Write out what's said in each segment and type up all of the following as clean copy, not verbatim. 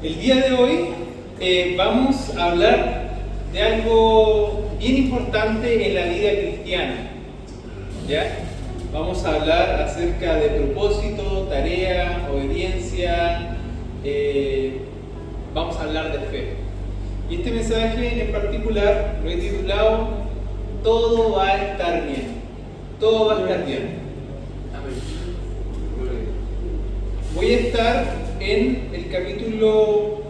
El día de hoy vamos a hablar de algo bien importante en la vida cristiana, ¿ya? Vamos a hablar acerca de propósito, tarea, obediencia, vamos a hablar de fe. Y este mensaje en particular lo he titulado "Todo va a estar bien". Todo va a estar bien. Voy a estar en el capítulo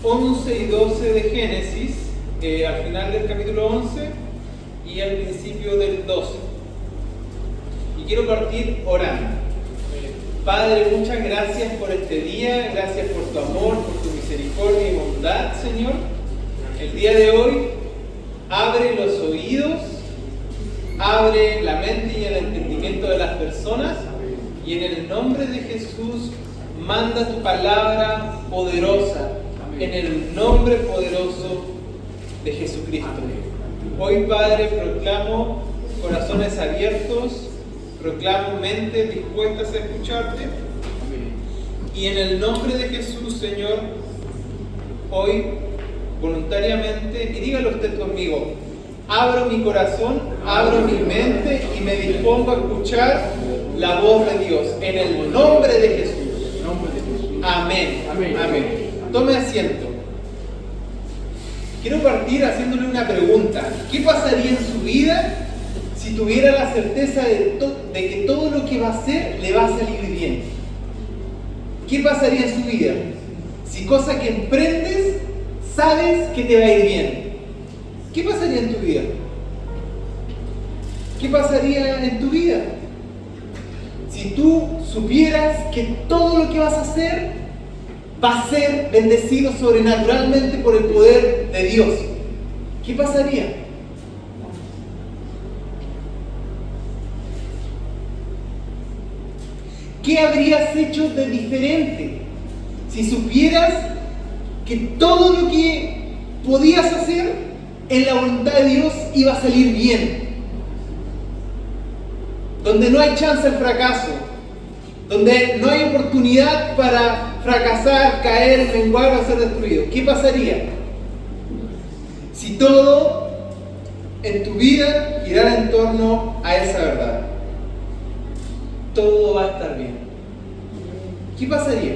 11 y 12 de Génesis, al final del capítulo 11 y al principio del 12. Y quiero partir orando. Padre, muchas gracias por este día, gracias por tu amor, por tu misericordia y bondad, Señor. El día de hoy, abre los oídos, abre la mente y el entendimiento de las personas, y en el nombre de Jesús, manda tu palabra poderosa, en el nombre poderoso de Jesucristo. Hoy, Padre, proclamo corazones abiertos, proclamo mentes dispuestas a escucharte, y en el nombre de Jesús, Señor, hoy, voluntariamente, y dígalo usted conmigo, abro mi corazón, abro mi mente y me dispongo a escuchar la voz de Dios, en el nombre de Jesús. Amén. Amén. Tome asiento. Quiero partir haciéndole una pregunta. ¿Qué pasaría en su vida si tuviera la certeza de que todo lo que va a hacer le va a salir bien? ¿Qué pasaría en su vida si cosa que emprendes sabes que te va a ir bien? ¿Qué pasaría en tu vida? ¿Qué pasaría en tu vida si tú supieras que todo lo que vas a hacer va a ser bendecido sobrenaturalmente por el poder de Dios? ¿Qué pasaría? ¿Qué habrías hecho de diferente si supieras que todo lo que podías hacer en la voluntad de Dios iba a salir bien? Donde no hay chance al fracaso, donde no hay oportunidad para fracasar, caer, menguar o ser destruido. ¿Qué pasaría si todo en tu vida girara en torno a esa verdad? Todo va a estar bien. ¿Qué pasaría?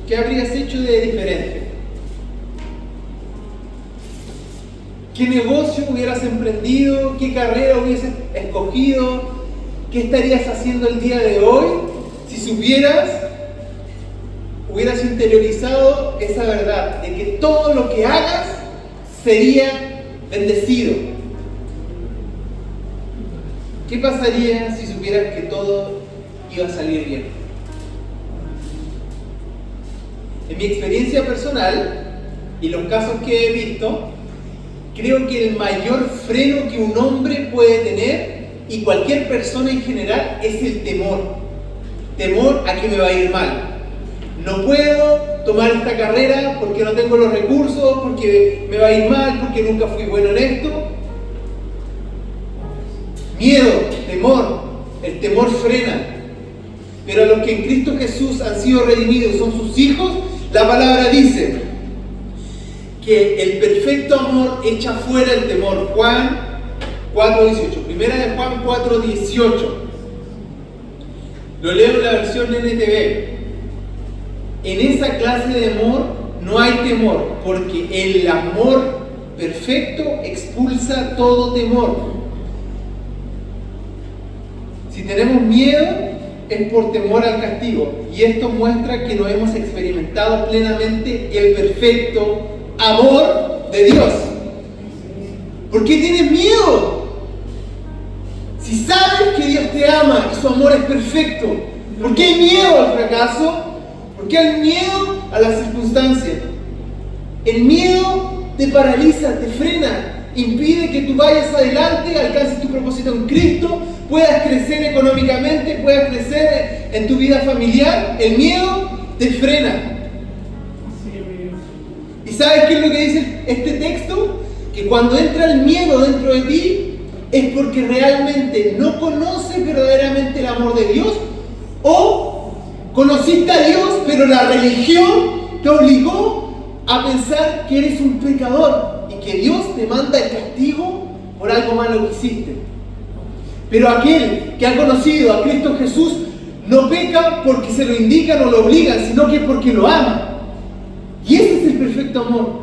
¿Qué habrías hecho de diferente? ¿Qué negocio hubieras emprendido? ¿Qué carrera hubieses escogido? ¿Qué estarías haciendo el día de hoy si hubieras interiorizado esa verdad de que todo lo que hagas sería bendecido? ¿Qué pasaría si supieras que todo iba a salir bien? En mi experiencia personal y los casos que he visto, creo que el mayor freno que un hombre puede tener, y cualquier persona en general, es el temor. Temor a que me va a ir mal. No puedo tomar esta carrera porque no tengo los recursos, porque me va a ir mal, porque nunca fui bueno en esto. Miedo, temor. El temor frena. Pero a los que en Cristo Jesús han sido redimidos, son sus hijos, la palabra dice que el perfecto amor echa fuera el temor. Juan 4:18. Primera de Juan 4:18. Lo leo en la versión NTV. En esa clase de amor no hay temor, porque el amor perfecto expulsa todo temor. Si tenemos miedo, es por temor al castigo, y esto muestra que no hemos experimentado plenamente el perfecto amor de Dios. ¿Por qué tienes miedo? Si sabes que Dios te ama y su amor es perfecto, ¿por qué hay miedo al fracaso? ¿Por qué hay miedo a las circunstancias? El miedo te paraliza, te frena, impide que tú vayas adelante, alcances tu propósito en Cristo, puedas crecer económicamente, puedas crecer en tu vida familiar. El miedo te frena. ¿Y sabes qué es lo que dice este texto? Que cuando entra el miedo dentro de ti, es porque realmente no conoces verdaderamente el amor de Dios, o conociste a Dios, pero la religión te obligó a pensar que eres un pecador y que Dios te manda el castigo por algo malo que hiciste. Pero aquel que ha conocido a Cristo Jesús no peca porque se lo indican o lo obligan, sino que porque lo ama. Y ese es el perfecto amor.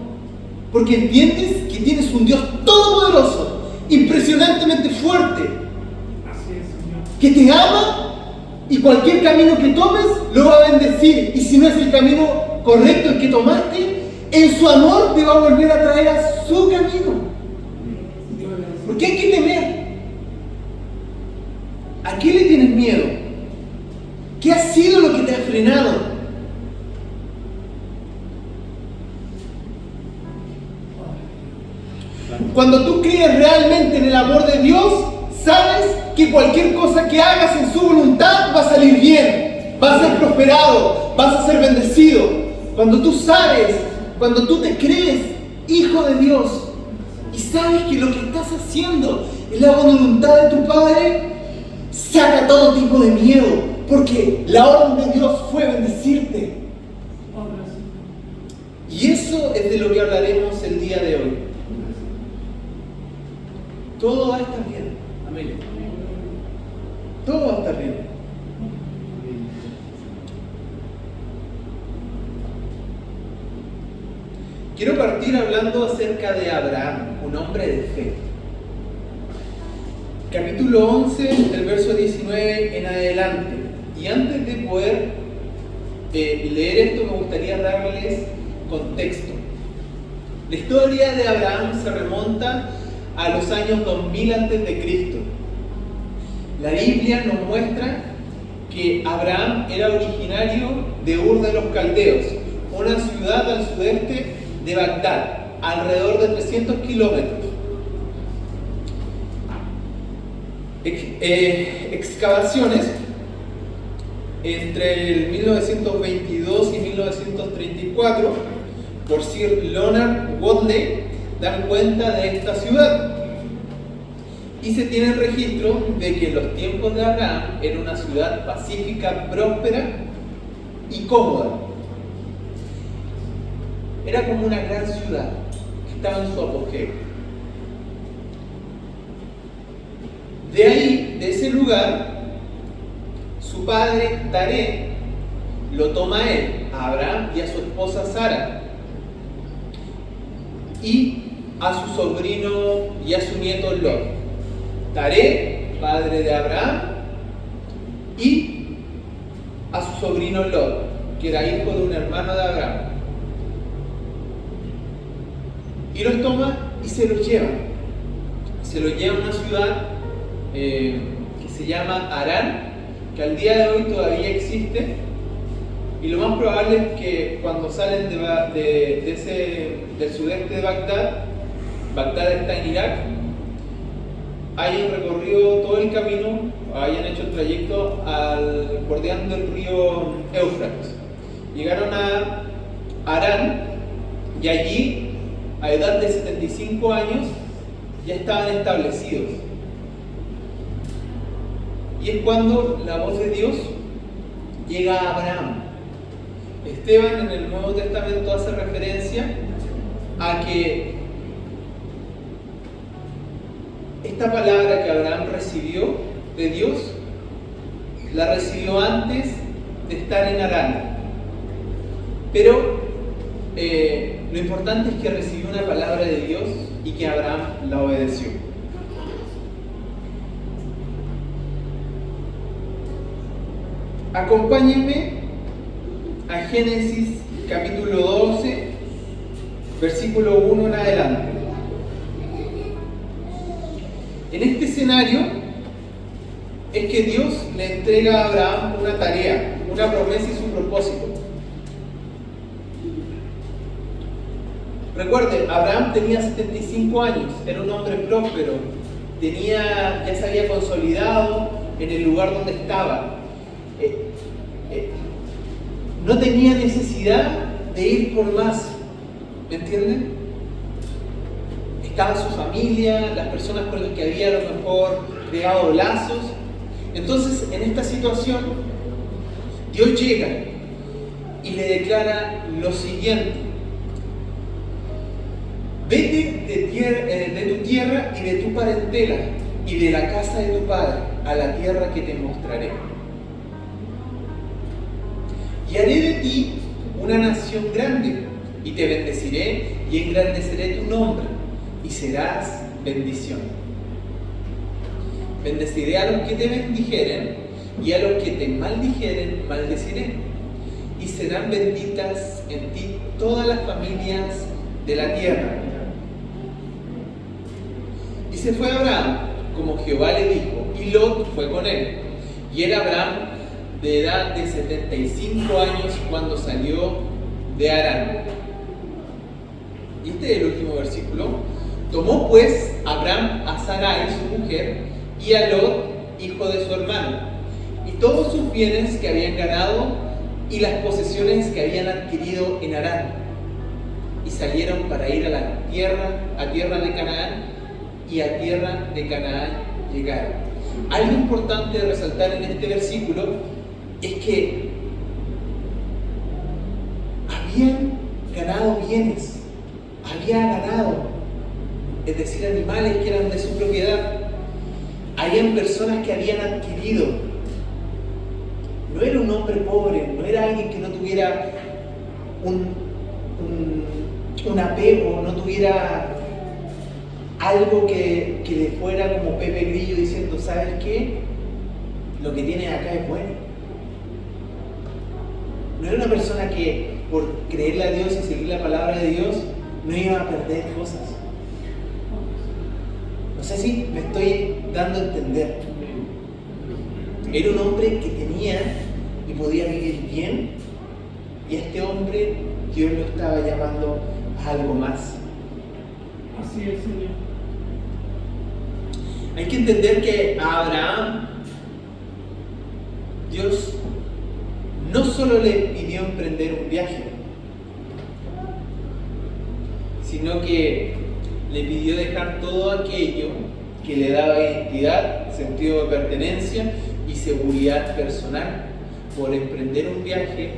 Porque entiendes que tienes un Dios todopoderoso, impresionantemente fuerte, que te ama y cualquier camino que tomes lo va a bendecir. Y si no es el camino correcto el que tomaste, en su amor te va a volver a traer a su camino. Porque hay que temer. ¿A qué le tienes miedo? ¿Qué ha sido lo que te ha frenado? Cuando tú crees realmente en el amor de Dios, sabes que cualquier cosa que hagas en su voluntad va a salir bien, vas a ser prosperado, vas a ser bendecido. Cuando tú sabes, cuando tú te crees hijo de Dios y sabes que lo que estás haciendo es la voluntad de tu Padre, saca todo tipo de miedo, porque la orden de Dios fue bendecirte. Y eso es de lo que hablaremos el día de hoy. Todo va a estar bien. Amén. Todo va a estar bien. Quiero partir hablando acerca de Abraham, un hombre de fe. Capítulo 11, del verso 19 en adelante. Y antes de poder leer esto, me gustaría darles contexto. La historia de Abraham se remonta a los años 2000 a.C. La Biblia nos muestra que Abraham era originario de Ur de los Caldeos, una ciudad al sudeste de Bagdad, alrededor de 300 kilómetros. Excavaciones entre el 1922 y 1934 por Sir Leonard Wadley dan cuenta de esta ciudad y se tiene registro de que en los tiempos de Abraham era una ciudad pacífica, próspera y cómoda. Era como una gran ciudad que estaba en su apogeo. De ahí, de ese lugar, su padre Taré lo toma a él, a Abraham y a su esposa Sara, y a su sobrino y a su nieto Lot. Taré, padre de Abraham, y a su sobrino Lot, que era hijo de un hermano de Abraham. Y los toma y se los lleva. Se los lleva a una ciudad que se llama Harán, que al día de hoy todavía existe. Y lo más probable es que cuando salen del sudeste de Bagdad, Bagdad está en Irak, hayan recorrido todo el camino, hayan hecho el trayecto bordeando el río Éufrates. Llegaron a Harán y allí, a edad de 75 años, ya estaban establecidos. Y es cuando la voz de Dios llega a Abraham. Esteban en el Nuevo Testamento hace referencia a que esta palabra que Abraham recibió de Dios, la recibió antes de estar en Harán. Pero lo importante es que recibió una palabra de Dios y que Abraham la obedeció. Acompáñenme a Génesis capítulo 12, versículo 1 en adelante. En este escenario es que Dios le entrega a Abraham una tarea, una promesa y su propósito. Recuerde, Abraham tenía 75 años, era un hombre próspero, ya se había consolidado en el lugar donde estaba. No tenía necesidad de ir por más, ¿me entienden? Estaba su familia, las personas con las que había a lo mejor creado lazos. Entonces, en esta situación, Dios llega y le declara lo siguiente: vete de tu tierra y de tu parentela y de la casa de tu padre a la tierra que te mostraré. Y haré de ti una nación grande, y te bendeciré y engrandeceré tu nombre, y serás bendición. Bendeciré a los que te bendijeren, y a los que te maldijeren maldeciré, y serán benditas en ti todas las familias de la tierra. Y se fue Abraham, como Jehová le dijo, y Lot fue con él. Y era Abraham de edad de 75 años cuando salió de Harán. Y este es el último versículo. Tomó pues Abraham a Sarai, su mujer, y a Lot, hijo de su hermano, y todos sus bienes que habían ganado y las posesiones que habían adquirido en Harán, y salieron para ir a tierra de Canaán, y a tierra de Canaán llegaron. Algo importante de resaltar en este versículo es que habían ganado bienes, había ganado, es decir, animales que eran de su propiedad. Habían personas que habían adquirido. No era un hombre pobre, no era alguien que no tuviera un apego, no tuviera algo que le fuera como Pepe Grillo diciendo, ¿sabes qué? Lo que tienes acá es bueno. No era una persona que por creerle a Dios y seguir la palabra de Dios no iba a perder cosas. No sé si me estoy dando a entender. Era un hombre que tenía y podía vivir bien, y a este hombre Dios lo estaba llamando a algo más. Así es, Señor. Hay que entender que a Abraham Dios no solo le pidió emprender un viaje, sino que le pidió dejar todo aquello que le daba identidad, sentido de pertenencia y seguridad personal por emprender un viaje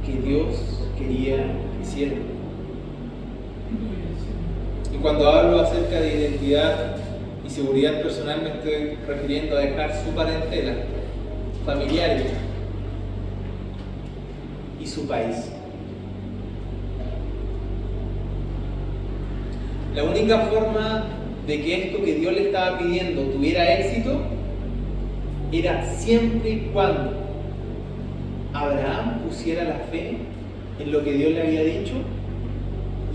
que Dios quería que hiciera. Y cuando hablo acerca de identidad y seguridad personal me estoy refiriendo a dejar su parentela, familiares y su país. La única forma de que esto que Dios le estaba pidiendo tuviera éxito era siempre y cuando Abraham pusiera la fe en lo que Dios le había dicho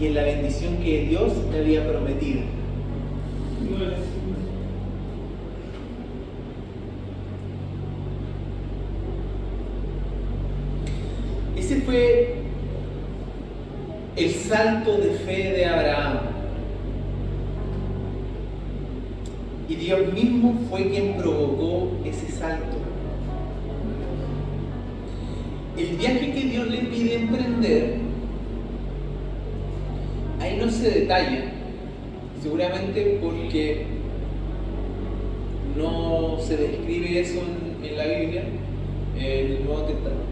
y en la bendición que Dios le había prometido. Ese fue el salto de fe de Abraham. Y Dios mismo fue quien provocó ese salto. El viaje que Dios le pide emprender, ahí no se detalla, seguramente porque no se describe eso en la Biblia. En el Nuevo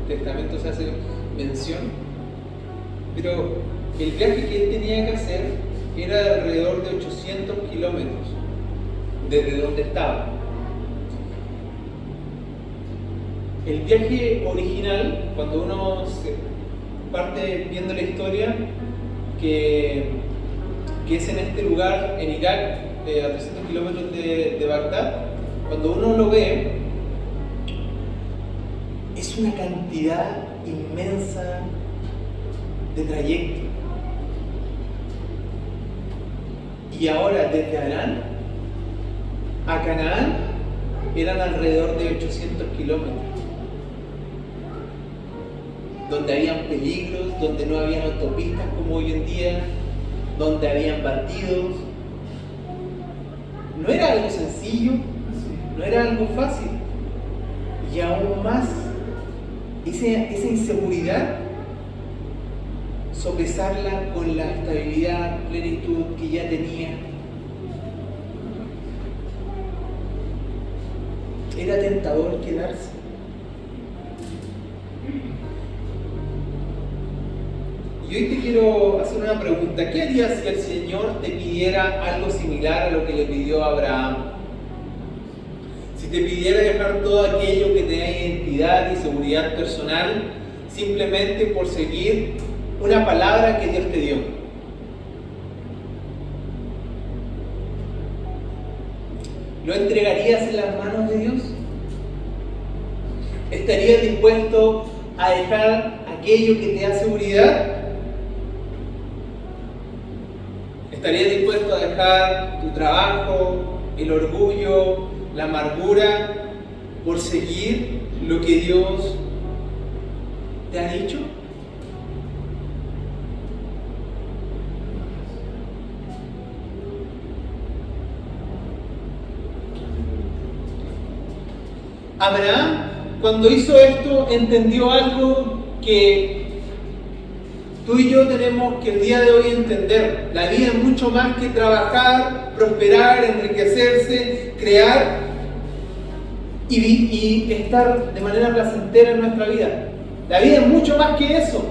Testamento se hace mención, pero el viaje que él tenía que hacer era de alrededor de 800 kilómetros desde donde estaba. El viaje original, cuando uno se parte viendo la historia, que es en este lugar, en Irak, a 300 kilómetros de Bagdad, cuando uno lo ve, es una cantidad inmensa de trayecto. Y ahora desde Harán a Canaán eran alrededor de 800 kilómetros, donde habían peligros, donde no habían autopistas como hoy en día, donde habían bandidos. No era algo sencillo, no era algo fácil. Y aún más, esa inseguridad, sopesarla con la estabilidad, plenitud que ya tenía. Era tentador quedarse. Y hoy te quiero hacer una pregunta. ¿Qué harías si el Señor te pidiera algo similar a lo que le pidió a Abraham? Si te pidiera dejar todo aquello que te da identidad y seguridad personal simplemente por seguir una palabra que Dios te dio. ¿Lo entregarías en las manos de Dios? ¿Estarías dispuesto a dejar aquello que te da seguridad? ¿Estarías dispuesto a dejar tu trabajo, el orgullo, la amargura por seguir lo que Dios te ha dicho? Abraham, cuando hizo esto, entendió algo que tú y yo tenemos que el día de hoy entender. La vida es mucho más que trabajar, prosperar, enriquecerse, crear y estar de manera placentera en nuestra vida. La vida es mucho más que eso.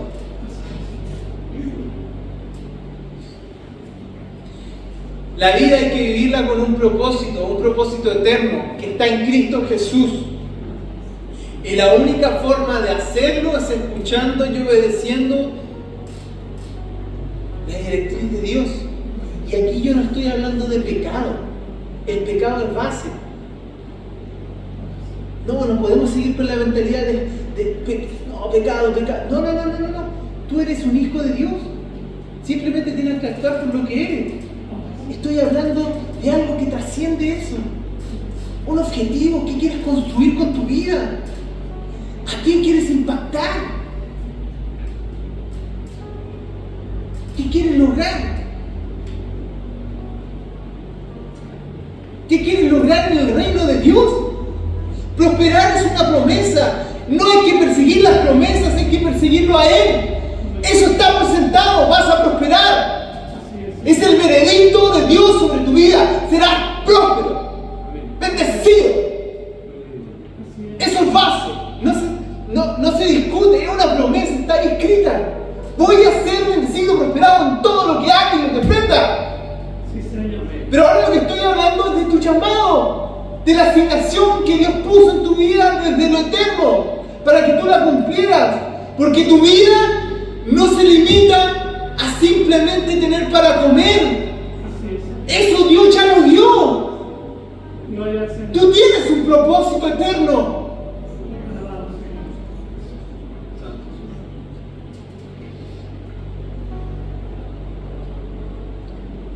La vida hay que vivirla con un propósito eterno que está en Cristo Jesús. Y la única forma de hacerlo es escuchando y obedeciendo la directriz de Dios. Y aquí yo no estoy hablando de pecado. El pecado es base. No podemos seguir con la mentalidad de pecado. No. Tú eres un hijo de Dios. Simplemente tienes que actuar por lo que eres. Estoy hablando de algo que trasciende eso. Un objetivo que quieres construir con tu vida. ¿A quién quieres impactar? ¿Qué quieres lograr? ¿Qué quieres lograr en el reino de Dios? Prosperar es una promesa. No hay que perseguir las promesas, hay que perseguirlo a Él. Eso está presentado, vas a prosperar. Es el veredicto de Dios sobre tu vida. Serás próspero, bendecido. Eso es base. No se discute, es una promesa, está ahí escrita. Voy a ser bendecido, prosperado en todo lo que haga y lo que emprenda. Pero ahora lo que estoy hablando es de tu llamado, de la asignación que Dios puso en tu vida desde lo eterno, para que tú la cumplieras. Porque tu vida no se limita a simplemente tener para comer. Eso Dios ya lo dio. Tú tienes un propósito eterno.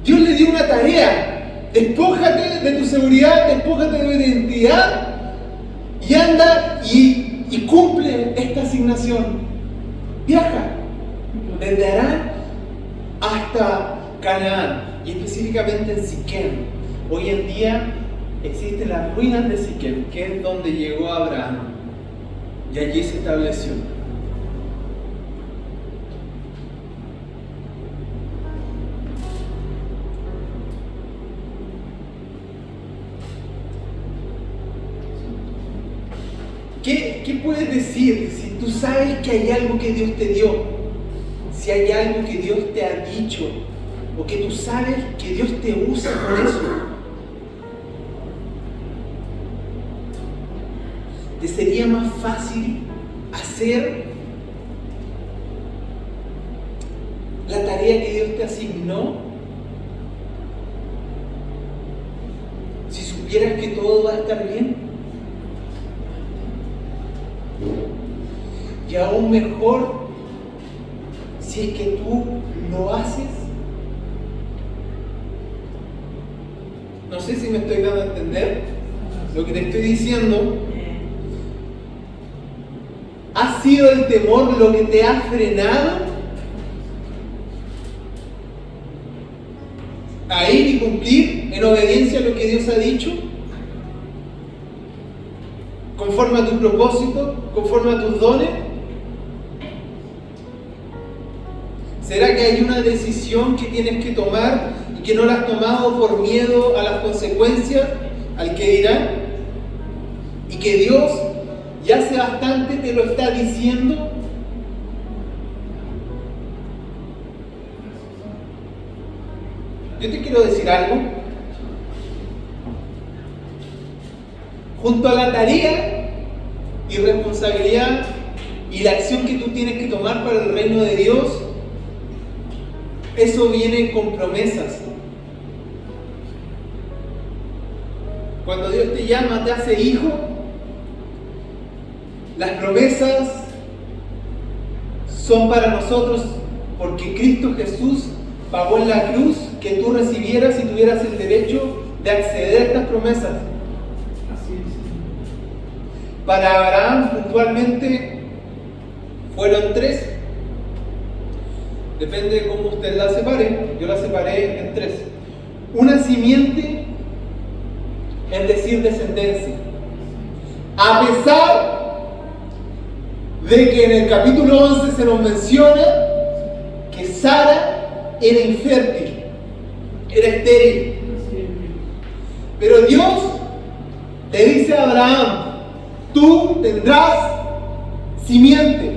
Dios le dio una tarea. Despójate de tu seguridad, despójate de tu identidad y anda y cumple esta asignación. Viaja desde Harán hasta Canaán y específicamente en Siquem. Hoy en día existen las ruinas de Siquem, que es donde llegó Abraham y allí se estableció. ¿Qué puedes decir si tú sabes que hay algo que Dios te dio? Si hay algo que Dios te ha dicho, o que tú sabes que Dios te usa por eso. ¿Te sería más fácil hacer la tarea que Dios te asignó si supieras que todo va a estar bien? Y aún mejor si es que tú lo haces. No sé si me estoy dando a entender lo que te estoy diciendo. ¿Ha sido el temor lo que te ha frenado a ir y cumplir en obediencia a lo que Dios ha dicho? ¿Conforme a tu propósito? ¿Conforme a tus dones? ¿Será que hay una decisión que tienes que tomar y que no la has tomado por miedo a las consecuencias, al que dirán? Y que Dios ya hace bastante te lo está diciendo. yo te quiero decir algo. Junto a la tarea y responsabilidad y la acción que tú tienes que tomar para el reino de Dios, eso viene con promesas. Cuando Dios te llama, te hace hijo, las promesas son para nosotros porque Cristo Jesús pagó en la cruz que tú recibieras y tuvieras el derecho de acceder a estas promesas. Así es. Para Abraham puntualmente fueron 3. Depende de cómo usted la separe. Yo la separé en 3. Una simiente, es decir, descendencia. A pesar de que en el capítulo 11 se nos menciona que Sara era infértil, era estéril. Así es. Pero Dios le dice a Abraham: tú tendrás simiente,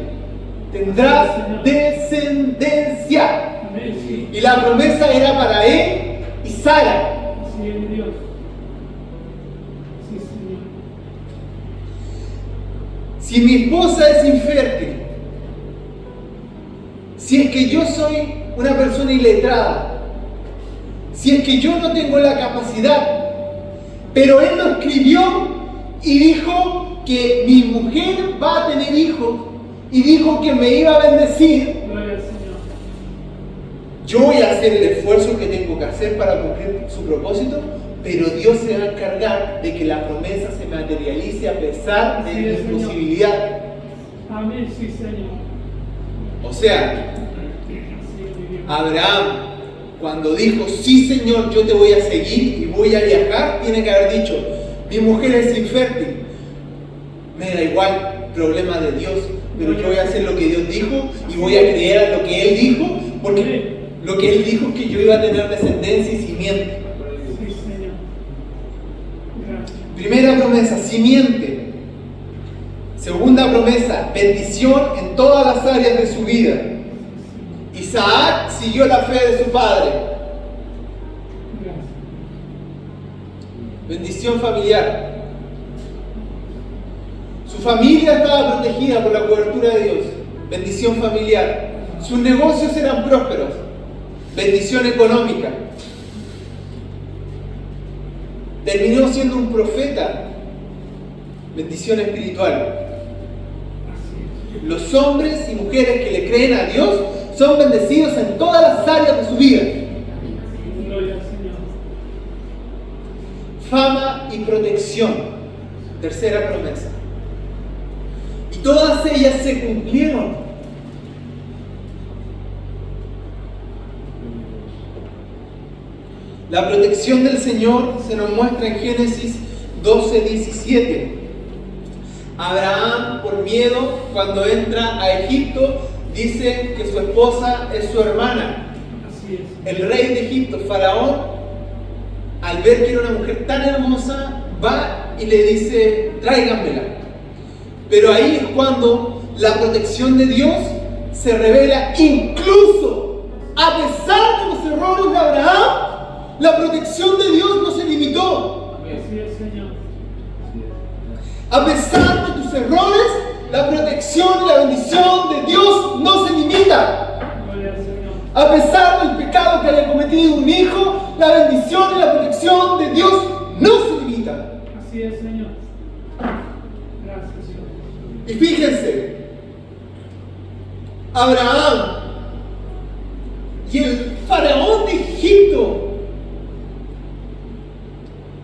tendrás descendencia. Amén, sí. Y la promesa era para él y Sara. Así es Dios. Sí, Señor. Si mi esposa es infértil, si es que yo soy una persona iletrada, si es que yo no tengo la capacidad, pero Él lo escribió y dijo que mi mujer va a tener hijos y dijo que me iba a bendecir, Gloria al Señor. yo voy a hacer el esfuerzo que tengo que hacer para cumplir su propósito, pero Dios se va a encargar de que la promesa se materialice a pesar de Así mi es, Señor. imposibilidad. Amén, sí, Señor. O sea, Así es mi Dios. Abraham, cuando dijo, sí Señor, yo te voy a seguir y voy a viajar, tiene que haber dicho, mi mujer es infértil, me da igual, problema de Dios, pero yo voy a hacer lo que Dios dijo y voy a creer a lo que Él dijo, porque lo que Él dijo es que yo iba a tener descendencia y simiente. Sí, Señor. Gracias. Primera promesa, simiente. Segunda promesa, bendición en todas las áreas de su vida. Isaac siguió la fe de su padre. Gracias. Bendición familiar. Su familia estaba protegida por la cobertura de Dios. Bendición familiar. Sus negocios eran prósperos. Bendición económica. Terminó siendo un profeta. Bendición espiritual. Así es. Los hombres y mujeres que le creen a Dios son bendecidos en todas las áreas de su vida. Gloria al Señor. Fama y protección. Tercera promesa. Y todas ellas se cumplieron. La protección del Señor se nos muestra en Génesis 12:17. Abraham, por miedo, cuando entra a Egipto, dice que su esposa es su hermana. Así es. El rey de Egipto, Faraón, al ver que era una mujer tan hermosa, va y le dice, tráiganmela. Pero ahí es cuando la protección de Dios se revela, incluso a pesar de los errores de Abraham, la protección de Dios no se limitó. Así es, Señor. A pesar de tus errores, la protección y la bendición de Dios no se limita. Gloria al Señor. A pesar del pecado que haya cometido un hijo, la bendición y la protección de Dios no se limita. Así es, Señor. Gracias, Señor. Y fíjense, Abraham y el faraón de Egipto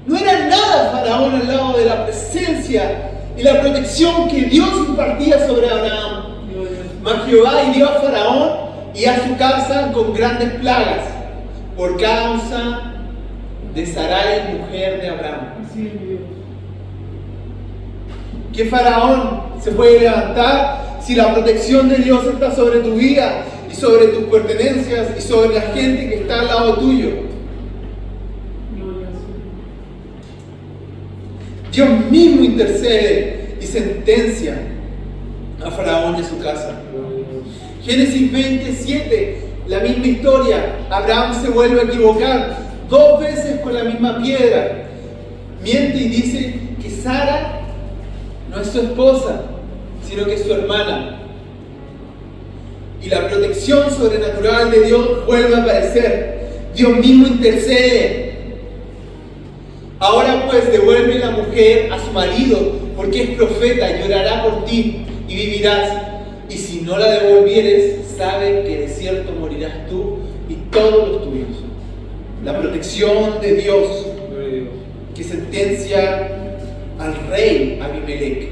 no era nada faraón al lado de la presencia y la protección que Dios impartía sobre Abraham. Gloria al Señor. Mas Jehová hirió a Faraón y a su casa con grandes plagas por causa de Sarai, mujer de Abraham. Así es, mi Dios. ¿Qué faraón se puede levantar si la protección de Dios está sobre tu vida y sobre tus pertenencias y sobre la gente que está al lado tuyo? Gloria al Señor. Dios mismo intercede y sentencia a Faraón y a su casa. Génesis 27 La misma historia, Abraham se vuelve a equivocar 2 veces con la misma piedra. Miente y dice que Sara no es su esposa, sino que es su hermana. Y la protección sobrenatural de Dios vuelve a aparecer. Dios mismo intercede. Ahora pues devuelve la mujer a su marido, porque es profeta, llorará por ti y vivirás. Y si no la devolvieres, sabe que de cierto morirás tú y todos los tuyos. La protección de Dios que sentencia al rey Abimelech.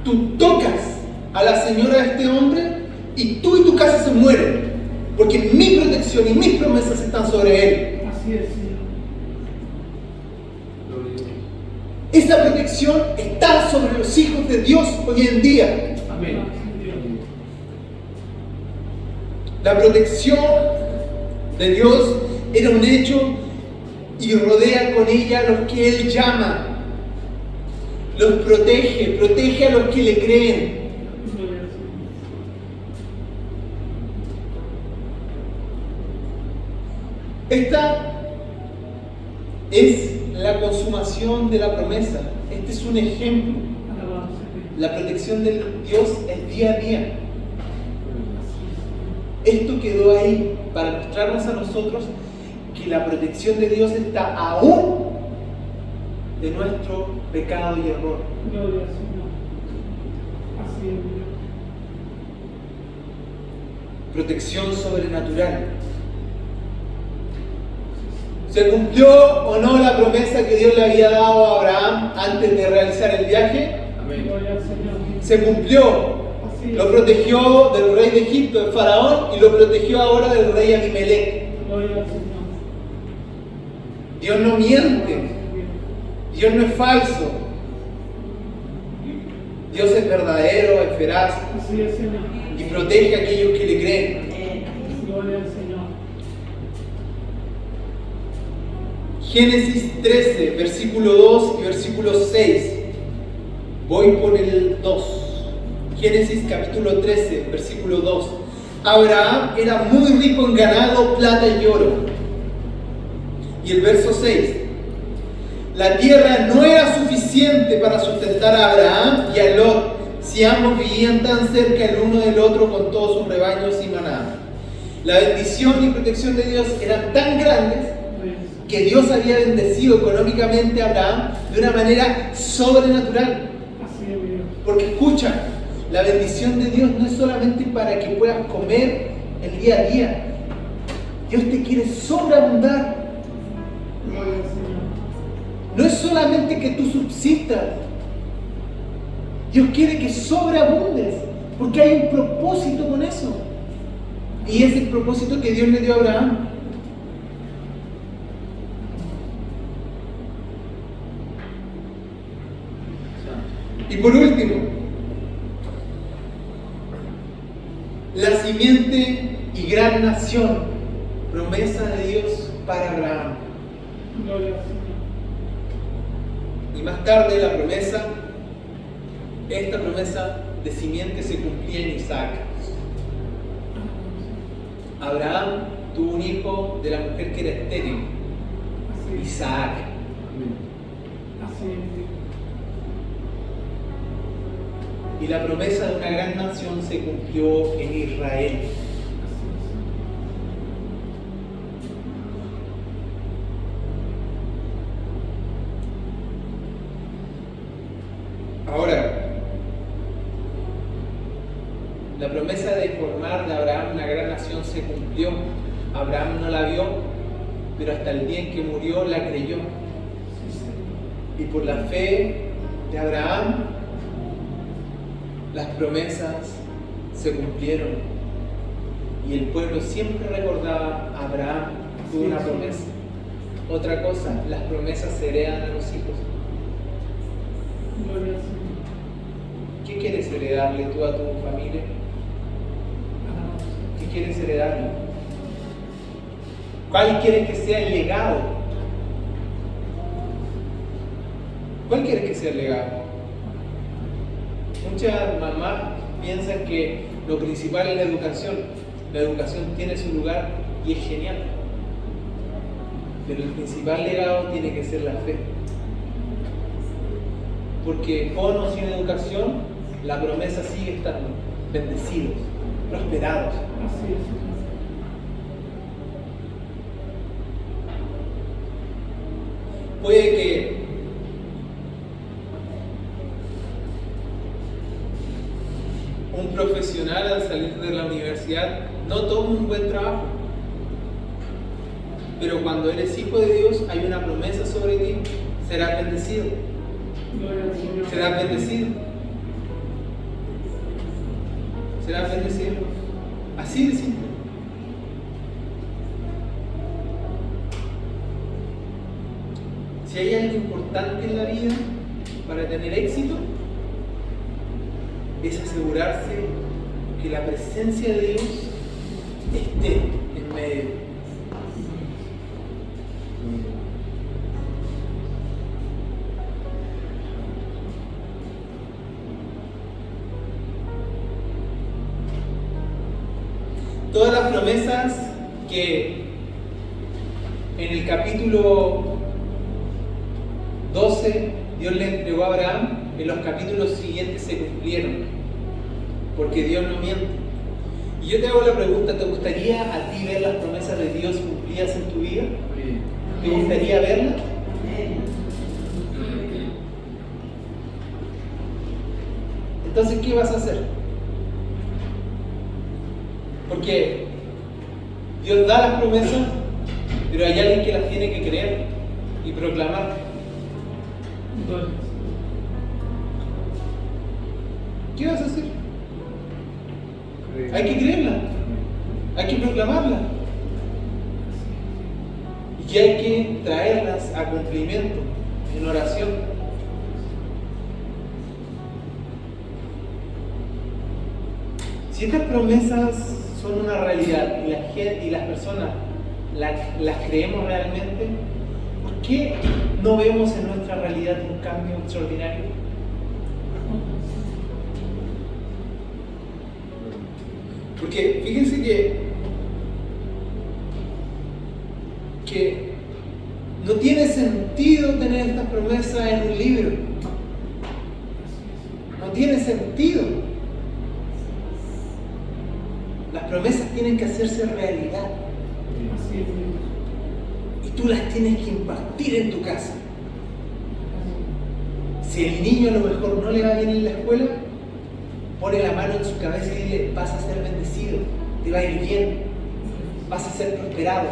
Tú tocas a la señora de este hombre y tú y tu casa se mueren, porque mi protección y mis promesas están sobre él. Así es, Señor. Esa protección está sobre los hijos de Dios hoy en día. Amén. La protección de Dios era un hecho y rodea con ella a los que Él llama. Los protege a los que le creen. Esta es la consumación de la promesa. Este es un ejemplo. La protección de Dios es día a día. Esto quedó ahí para mostrarnos a nosotros que la protección de Dios está aún de nuestro pecado y error. Gloria al Señor. Así es, Dios. Protección sobrenatural. ¿Se cumplió o no la promesa que Dios le había dado a Abraham antes de realizar el viaje? Amén. Gloria al Señor. Se cumplió. Así es. Lo protegió del rey de Egipto, el faraón, y lo protegió ahora del rey Abimelech. Gloria al Señor. Dios no miente. Dios no es falso. Dios es verdadero, es veraz Así es, Señor. y protege a aquellos que le creen. Gloria al Señor. Génesis 13, versículo 2 y versículo 6. Voy por el 2. Génesis capítulo 13, versículo 2. Abraham era muy rico en ganado, plata y oro. Y el verso 6. La tierra no era suficiente para sustentar a Abraham y a Lot, si ambos vivían tan cerca el uno del otro con todos sus rebaños y manada. La bendición y protección de Dios eran tan grandes que Dios había bendecido económicamente a Abraham de una manera sobrenatural. Así es, Dios. Porque escucha, la bendición de Dios no es solamente para que puedas comer el día a día. Dios te quiere sobreabundar. Gloria al Señor. No es solamente que tú subsistas. Dios quiere que sobreabundes, porque hay un propósito con eso. Y es el propósito que Dios le dio a Abraham. Y por último, la simiente y gran nación, promesa de Dios para Abraham. Gloria al Señor. Y más tarde esta promesa de simiente se cumplía en Isaac. Abraham tuvo un hijo de la mujer que era estéril, Así es. Isaac. Así es, Dios. Y la promesa de una gran nación se cumplió en Israel. Ahora, la promesa de formar de Abraham una gran nación se cumplió. Abraham no la vio, pero hasta el día en que murió la creyó. Y por la fe de Abraham, las promesas se cumplieron. Y el pueblo siempre recordaba: Abraham tuvo una promesa. Otra cosa, las promesas se heredan a los hijos. Gloria al Señor. ¿Qué quieres heredarle tú a tu familia? ¿Qué quieres heredarle? ¿Cuál quieres que sea el legado? ¿Cuál quieres que sea el legado? Muchas mamás piensan que lo principal es la educación. La educación tiene su lugar y es genial. Pero el principal legado tiene que ser la fe. Porque con o sin educación, la promesa sigue estando: bendecidos, prosperados. Así es. Puede que un profesional al salir de la universidad no tome un buen trabajo, pero cuando eres hijo de Dios hay una promesa sobre ti: serás bendecido, Gloria al Señor. serás bendecido, serás bendecido. Así de simple. Si hay algo importante en la vida para tener éxito, es asegurarse que la presencia de Dios esté en medio. Todas las promesas que en el capítulo 12 Dios le entregó a Abraham, en los capítulos siguientes se cumplieron, porque Dios no miente. Y yo te hago la pregunta: ¿te gustaría a ti ver las promesas de Dios cumplidas en tu vida? ¿Te gustaría verlas? Entonces, ¿qué vas a hacer? Porque Dios da las promesas, pero hay alguien que las tiene que creer y proclamar. Gloria. ¿Qué vas a hacer? Hay que creerla, hay que proclamarla y hay que traerlas a cumplimiento en oración. Si estas promesas son una realidad y la gente y las personas las creemos realmente, ¿por qué no vemos en nuestra realidad un cambio extraordinario? Porque fíjense que no tiene sentido tener estas promesas en un libro. No tiene sentido. Las promesas tienen que hacerse realidad. Así es. Y tú las tienes que impartir en tu casa. Si el niño a lo mejor no le va bien en la escuela, pone la mano en su cabeza y dile: vas a ser bendecido, te va a ir bien, vas a ser prosperado.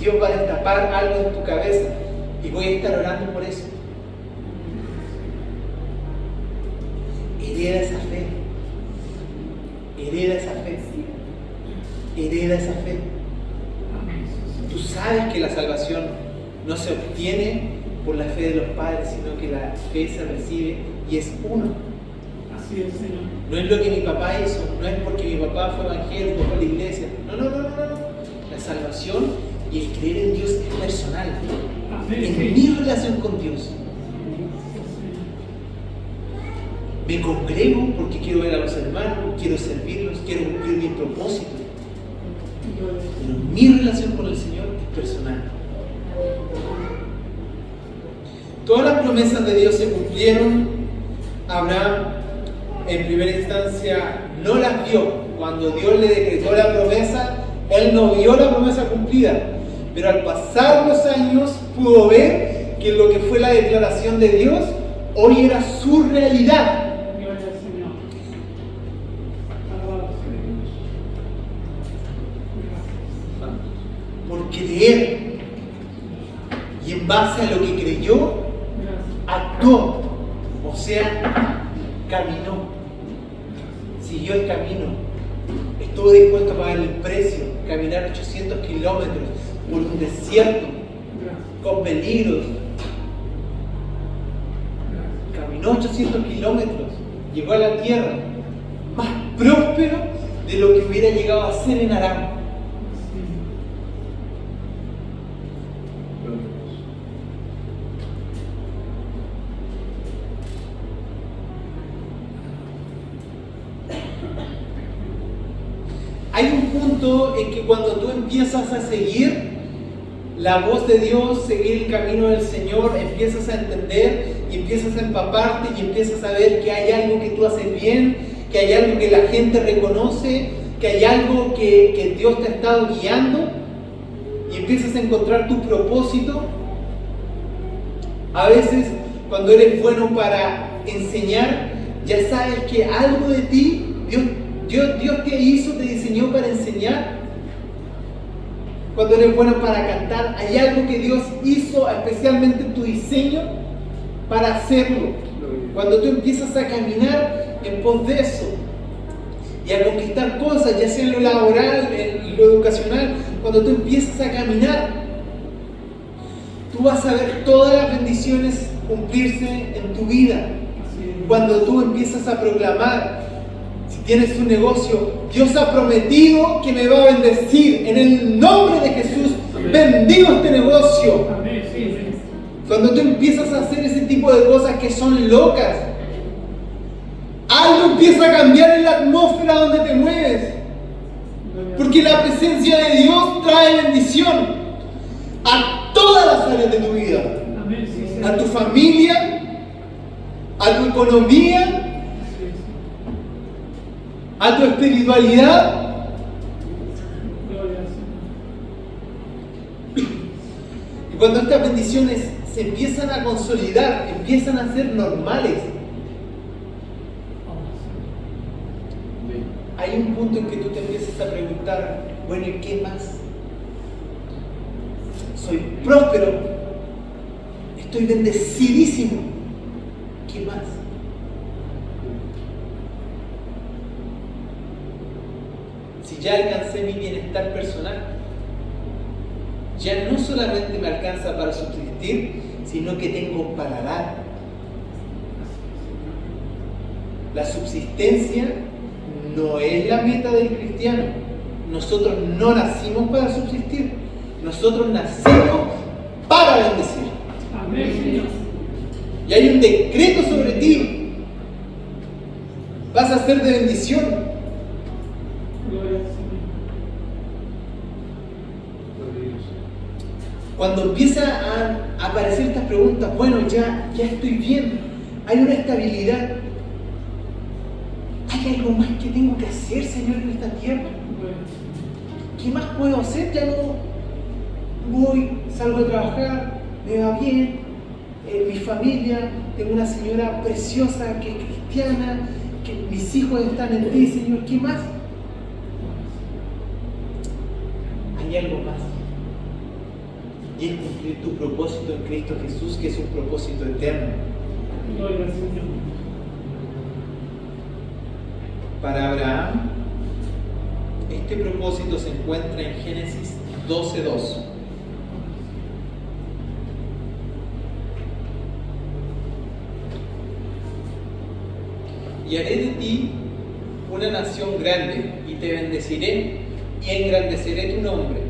Dios va a destapar algo en tu cabeza y voy a estar orando por eso. Hereda esa fe. Hereda esa fe. Hereda esa fe. Tú sabes que la salvación no se obtiene por la fe de los padres, sino que la fe se recibe y es uno. Así es, Señor. No es lo que mi papá hizo, no es porque mi papá fue evangélico, fue a la iglesia. No. La salvación y el creer en Dios es personal. Amén. En mi relación con Dios. Me congrego porque quiero ver a los hermanos, quiero servirlos, quiero cumplir mi propósito. Pero mi relación con el Señor es personal. Todas las promesas de Dios se cumplieron. Abraham, en primera instancia, no las vio. Cuando Dios le decretó la promesa, él no vio la promesa cumplida. Pero al pasar los años pudo ver que lo que fue la declaración de Dios hoy era su realidad. Gloria al Señor. Alabado sea Dios. Por creer y en base a lo que creyó, Gracias. actuó. O sea, caminó. Siguió el camino. Estuvo dispuesto a pagar el precio, caminar 800 kilómetros por un desierto, Gracias. con peligros. Caminó 800 kilómetros, llegó a la tierra más próspero de lo que hubiera llegado a ser en Aram. hay un punto en que cuando tú empiezas a seguir la voz de Dios, seguir el camino del Señor, empiezas a entender y empiezas a empaparte y empiezas a ver que hay algo que tú haces bien, que hay algo que la gente reconoce, que hay algo que Dios te ha estado guiando y empiezas a encontrar tu propósito. A veces cuando eres bueno para enseñar, ya sabes que algo de ti, Dios te hizo, te diseñó para enseñar. Cuando eres bueno para cantar, hay algo que Dios hizo especialmente en tu diseño para hacerlo. Cuando tú empiezas a caminar en pos de eso y a conquistar cosas, ya sea en lo laboral, en lo educacional, cuando tú empiezas a caminar, tú vas a ver todas las bendiciones cumplirse en tu vida. Cuando tú empiezas a proclamar, si tienes un negocio, Dios ha prometido que me va a bendecir. En el nombre de Jesús, bendigo este negocio. Cuando tú empiezas a hacer ese tipo de cosas que son locas, algo empieza a cambiar en la atmósfera donde te mueves. Porque la presencia de Dios trae bendición a todas las áreas de tu vida. A tu familia, a tu economía, a tu espiritualidad. Y cuando estas bendiciones se empiezan a consolidar, empiezan a ser normales, hay un punto en que tú te empiezas a preguntar, bueno, ¿y qué más? Soy próspero, estoy bendecidísimo, ¿qué más? Si ya alcancé mi bienestar personal, ya no solamente me alcanza para subsistir, sino que tengo para dar. La subsistencia no es la meta del cristiano. Nosotros no nacimos para subsistir, nosotros nacimos para bendecir. Amén. Y hay un decreto sobre ti. Vas a ser de bendición. Cuando empiezan a aparecer estas preguntas, bueno, ya estoy bien, hay una estabilidad. ¿Hay algo más que tengo que hacer, Señor, en esta tierra? ¿Qué más puedo hacer? Ya no voy, salgo a trabajar, me va bien, mi familia, tengo una señora preciosa que es cristiana, que mis hijos están en ti, Señor, ¿qué más? Hay algo más. Y es cumplir tu propósito en Cristo Jesús, que es un propósito eterno. Gloria al Señor. Para Abraham, este propósito se encuentra en Génesis 12:2. Y haré de ti una nación grande, y te bendeciré, y engrandeceré tu nombre,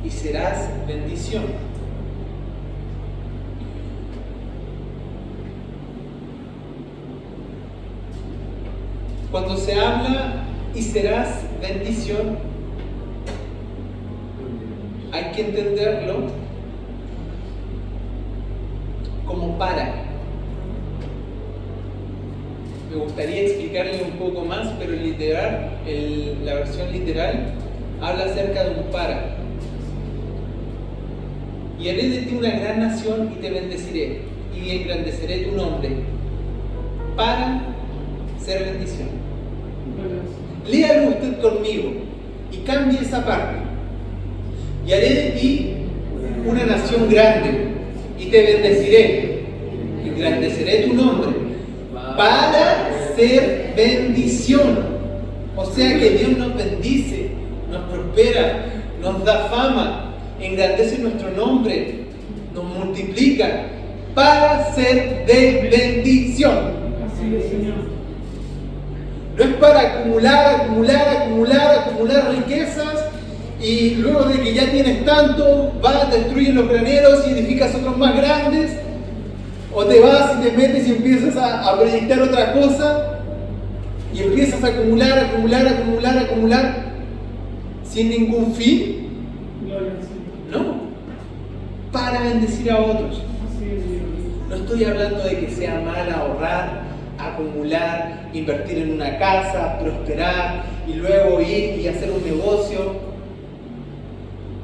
y serás bendición. Cuando se habla y serás bendición, hay que entenderlo como para. Me gustaría explicarle un poco más, pero la versión literal habla acerca de un para. Y haré de ti una gran nación y te bendeciré y engrandeceré tu nombre para ser bendición. Léalo usted conmigo y cambie esa parte. Y haré de ti una nación grande y te bendeciré y engrandeceré tu nombre para ser bendición. O sea que Dios nos bendice, nos prospera, nos da fama, engrandece nuestro nombre, nos multiplica para ser de bendición. Así es, Señor. No es para acumular riquezas y luego de que ya tienes tanto, vas, destruyes los graneros y edificas otros más grandes, o te vas y te metes y empiezas a proyectar otra cosa y empiezas a acumular. sin ningún fin, Gloria al Señor. no, para bendecir a otros. Así es, Dios. No estoy hablando de que sea mal ahorrar, acumular, invertir en una casa, prosperar y luego ir y hacer un negocio.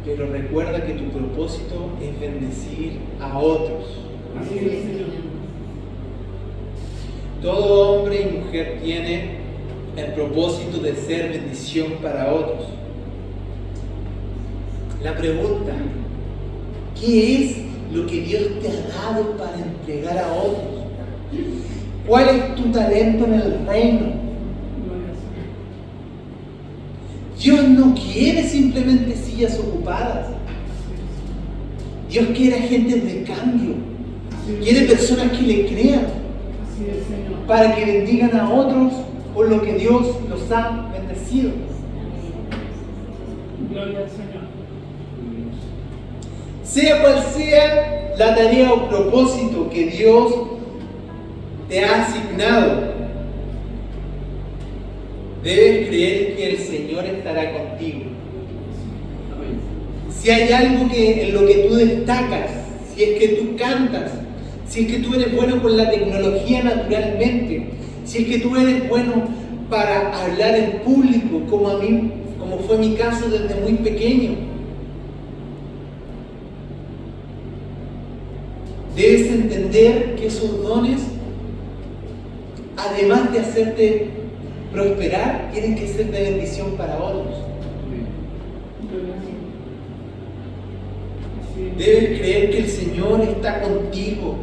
Pero recuerda que tu propósito es bendecir a otros. Así es, Señor. Todo hombre y mujer tiene el propósito de ser bendición para otros. La pregunta, ¿qué es lo que Dios te ha dado para entregar a otros? ¿Cuál es tu talento en el reino? Gloria al Señor. Dios no quiere simplemente sillas ocupadas. Dios quiere agentes de cambio. Así es. Quiere personas que le crean Así es, Señor. para que bendigan a otros por lo que Dios los ha bendecido. Gloria al Señor. Sea cual sea la tarea o propósito que Dios te ha asignado, debes creer que el Señor estará contigo. Si hay algo en lo que tú destacas, si es que tú cantas, si es que tú eres bueno con la tecnología naturalmente, si es que tú eres bueno para hablar en público, como fue mi caso desde muy pequeño, debes entender que esos dones, además de hacerte prosperar, tienen que ser de bendición para otros. Gloria al Señor. Así es. Debes creer que el Señor está contigo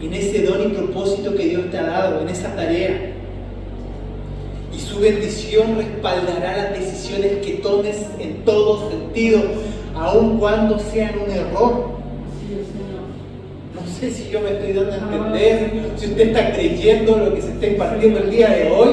en ese don y propósito que Dios te ha dado, en esa tarea. Y su bendición respaldará las decisiones que tomes en todo sentido, aun cuando sean un error. Así es, Señor. No sé si yo me estoy dando a entender, si usted está creyendo lo que se está impartiendo el día de hoy,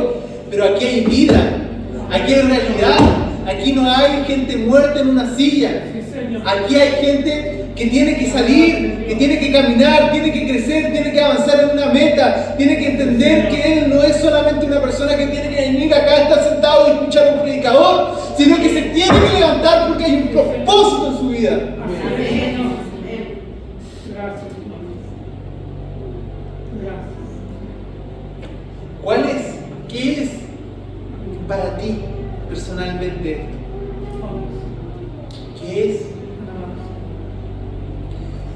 pero aquí hay vida, aquí hay realidad, aquí no hay gente muerta en una silla, Sí, Señor. aquí hay gente que tiene que salir, que tiene que caminar, tiene que crecer, tiene que avanzar en una meta, tiene que entender que Él no es solamente una persona que tiene que venir acá a estar sentado y escuchar a un predicador, sino que se tiene que levantar porque hay un propósito en su vida. Así es, Señor. Gracias, Señor. Gracias. ¿Cuál es? ¿Qué es para ti personalmente esto? Vamos. ¿Qué es?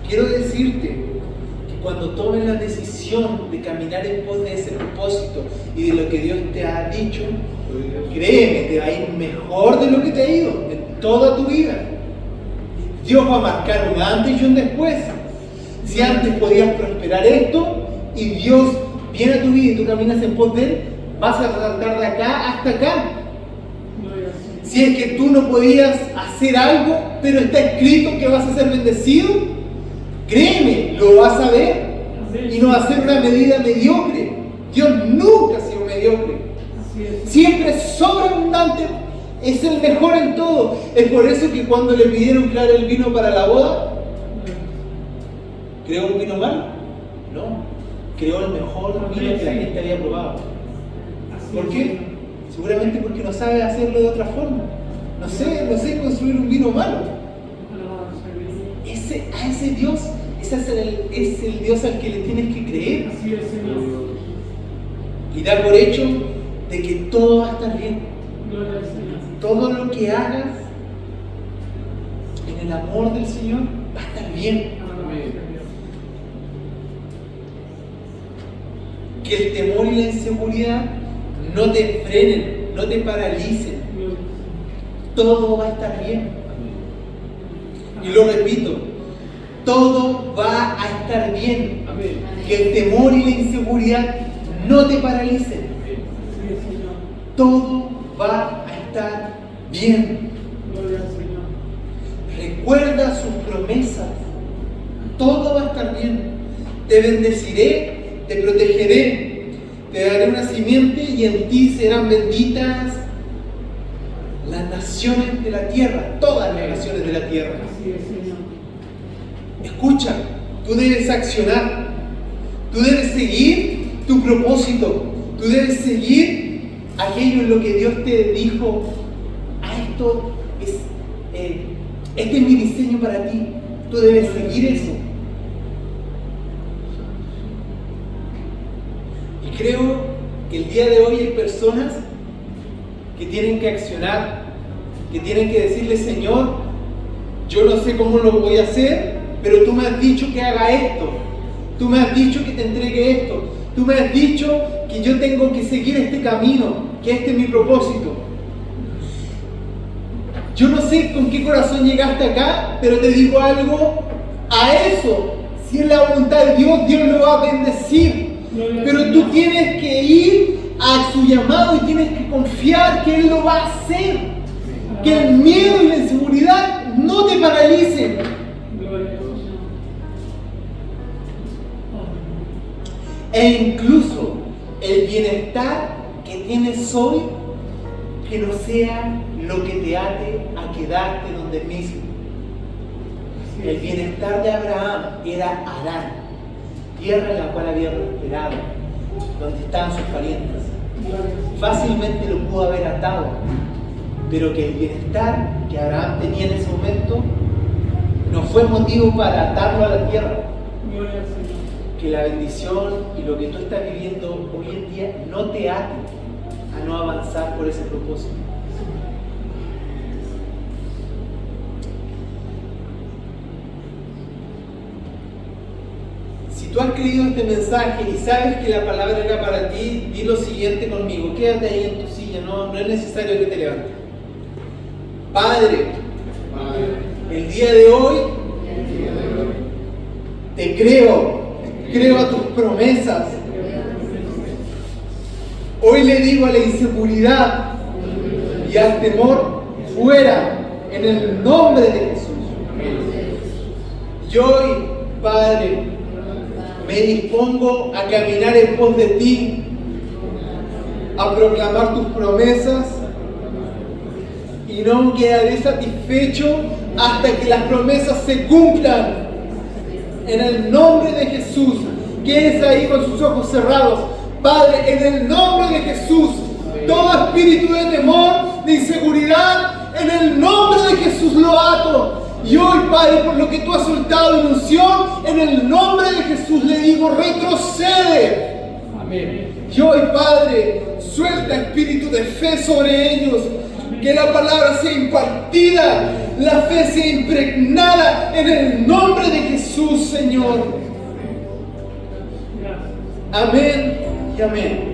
Quiero decirte que cuando tomes la decisión de caminar en pos de ese propósito y de lo que Dios te ha dicho, créeme, te va a ir mejor de lo que te ha ido en toda tu vida. Dios va a marcar un antes y un después. Si antes podías prosperar esto y Dios viene a tu vida y tú caminas en pos de Él, vas a saltar de acá hasta acá. Gloria al Señor. Si es que tú no podías hacer algo, pero está escrito que vas a ser bendecido, créeme, lo vas a ver y no va a ser una medida mediocre. Dios nunca ha sido mediocre. Así es. Siempre es sobreabundante, es el mejor en todo. Es por eso que cuando le pidieron crear el vino para la boda, ¿creó un vino malo? No, creó el mejor vino que la gente había probado. Así ¿Por es, qué? Señor. Seguramente porque no sabe hacerlo de otra forma. No sé construir un vino malo. Alabado sea Dios. A ese Dios, ese es el Dios al que le tienes que creer. Así es, Señor. Y dar por hecho de que todo va a estar bien. Gloria al Señor. Todo lo que hagas en el amor del Señor va a estar bien. Alabado sea Dios. Que el temor y la inseguridad no te frenen, no te paralicen. Gloria. Todo va a estar bien. Y lo repito, todo va a estar bien. Que el temor y la inseguridad no te paralicen. Así es, Señor. Todo va a estar bien. Gloria al Señor. Recuerda sus promesas. Todo va a estar bien. Te bendeciré, te protegeré, te daré una simiente y en ti serán benditas las naciones de la tierra, todas las naciones de la tierra. Así es, Señor. Escucha, tú debes accionar, tú debes seguir tu propósito, tú debes seguir aquello en lo que Dios te dijo. A esto es Este es mi diseño para ti. Tú debes seguir eso. Y creo que el día de hoy hay personas que tienen que accionar, que tienen que decirle: Señor, yo no sé cómo lo voy a hacer, pero tú me has dicho que haga esto. Tú me has dicho que te entregue esto. Tú me has dicho que yo tengo que seguir este camino, que este es mi propósito. Yo no sé con qué corazón llegaste acá, pero te digo algo: a eso, si es la voluntad de Dios, Dios lo va a bendecir. Pero tú tienes que ir a su llamado y tienes que confiar que Él lo va a hacer. Que el miedo y la inseguridad no te paralicen. E incluso el bienestar que tienes hoy, que no sea lo que te ate a quedarte donde mismo. El bienestar de Abraham era Harán, tierra en la cual había prosperado, donde estaban sus parientes. Fácilmente lo pudo haber atado, pero que el bienestar que Abraham tenía en ese momento no fue motivo para atarlo a la tierra. Que la bendición y lo que tú estás viviendo hoy en día no te ate a no avanzar por ese propósito. Si tú has creído este mensaje y sabes que la palabra era para ti, di lo siguiente conmigo: quédate ahí en tu silla, no es necesario que te levantes. Padre, el día de hoy te creo a tus promesas. Hoy le digo a la inseguridad y al temor: fuera, en el nombre de Jesús. Y hoy, Padre, me dispongo a caminar en pos de ti, a proclamar tus promesas, y no quedaré satisfecho hasta que las promesas se cumplan. En el nombre de Jesús. Quédese ahí con sus ojos cerrados. Padre, en el nombre de Jesús, todo espíritu de temor, de inseguridad, en el nombre de Jesús lo ato. Y hoy, Padre, por lo que tú has soltado en unción, en el nombre de Jesús le digo: retrocede. Amén. Y hoy, Padre, suelta espíritu de fe sobre ellos. Que la palabra sea impartida, la fe sea impregnada en el nombre de Jesús, Señor. Amén y amén.